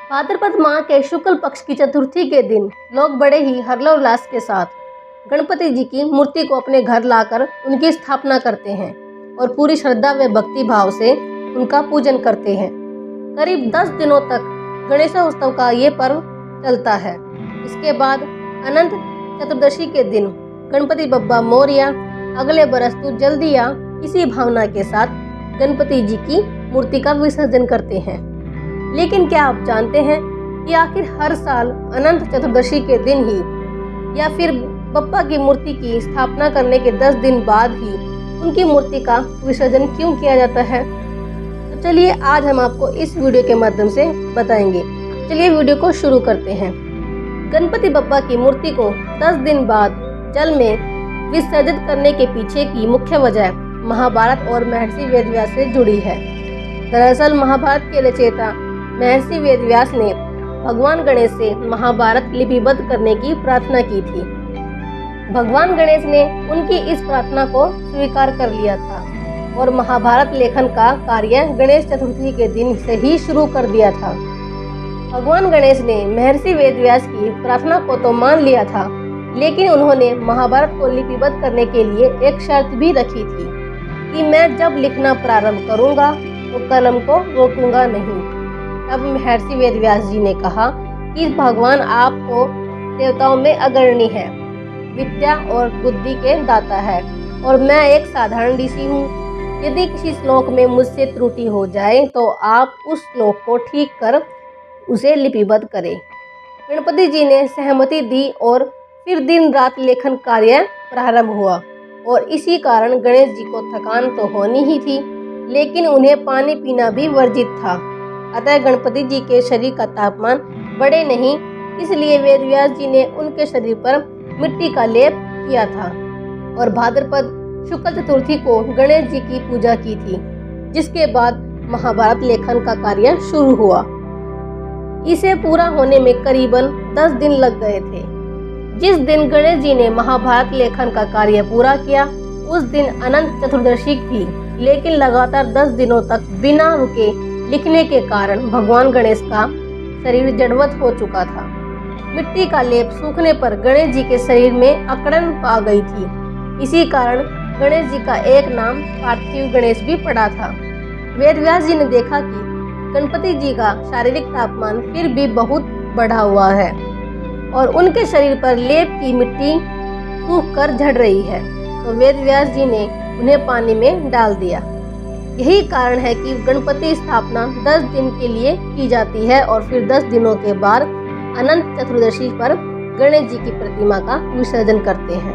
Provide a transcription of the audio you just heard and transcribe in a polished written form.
भाद्रपद माह के शुक्ल पक्ष की चतुर्थी के दिन लोग बड़े ही हर्षोल्लास के साथ गणपति जी की मूर्ति को अपने घर लाकर उनकी स्थापना करते हैं और पूरी श्रद्धा व भक्ति भाव से उनका पूजन करते हैं। करीब 10 दिनों तक गणेशोत्सव का ये पर्व चलता है। इसके बाद अनंत चतुर्दशी के दिन गणपति बप्पा मोरया अगले बरस तू जल्दी आ इसी भावना के साथ गणपति जी की मूर्ति का विसर्जन करते हैं। लेकिन क्या आप जानते हैं कि आखिर हर साल अनंत चतुर्दशी के दिन ही या फिर बप्पा की मूर्ति की स्थापना करने के 10 दिन बाद ही उनकी मूर्ति का विसर्जन क्यों किया जाता है? तो चलिए आज हम आपको इस वीडियो के माध्यम से बताएंगे। चलिए वीडियो को शुरू करते हैं। गणपति बप्पा की मूर्ति को 10 दिन बाद जल में विसर्जित करने के पीछे की मुख्य वजह महाभारत और महर्षि वेदव्यास से जुड़ी है। दरअसल महाभारत के रचयिता महर्षि वेदव्यास ने भगवान गणेश से महाभारत लिपिबद्ध करने की प्रार्थना की थी। भगवान गणेश ने उनकी इस प्रार्थना को स्वीकार कर लिया था और महाभारत लेखन का कार्य गणेश चतुर्थी के दिन से ही शुरू कर दिया था। भगवान गणेश ने महर्षि वेदव्यास की प्रार्थना को तो मान लिया था, लेकिन उन्होंने महाभारत को लिपिबद्ध करने के लिए एक शर्त भी रखी थी कि मैं जब लिखना प्रारंभ करूंगा तो कलम को रोकूंगा नहीं। तब महर्षि वेदव्यास जी ने कहा कि भगवान आप तो देवताओं में अग्रणी है, विद्या और बुद्धि के दाता है और मैं एक साधारण ऋषि हूँ। यदि किसी श्लोक में मुझसे त्रुटि हो जाए तो आप उस श्लोक को ठीक कर उसे लिपिबद्ध करें। गणपति जी ने सहमति दी और फिर दिन रात लेखन कार्य प्रारंभ हुआ और इसी कारण गणेश जी को थकान तो होनी ही थी, लेकिन उन्हें पानी पीना भी वर्जित था। अतः गणपति जी के शरीर का तापमान बढ़े नहीं, इसलिए वेदव्यास जी ने उनके शरीर पर मिट्टी का लेप किया था और भाद्रपद शुक्ल चतुर्थी को गणेश जी की पूजा की थी, जिसके बाद महाभारत लेखन का कार्य शुरू हुआ। इसे पूरा होने में करीबन 10 दिन लग गए थे। जिस दिन गणेश जी ने महाभारत लेखन का कार्य पूरा किया उस दिन अनंत चतुर्दशी थी, लेकिन लगातार 10 दिनों तक बिना रुके लिखने के कारण भगवान गणेश का शरीर जड़वत हो चुका था। मिट्टी का लेप सूखने पर गणेश जी के शरीर में अकड़न आ गई थी। इसी कारण गणेश जी का एक नाम पार्थिव गणेश भी पड़ा था। वेदव्यास जी ने देखा कि गणपति जी का शारीरिक तापमान फिर भी बहुत बढ़ा हुआ है और उनके शरीर पर लेप की मिट्टी सूख कर झड़ रही है, तो वेदव्यास जी ने उन्हें पानी में डाल दिया। यही कारण है कि गणपति स्थापना 10 दिन के लिए की जाती है और फिर 10 दिनों के बाद अनंत चतुर्दशी पर गणेश जी की प्रतिमा का विसर्जन करते हैं।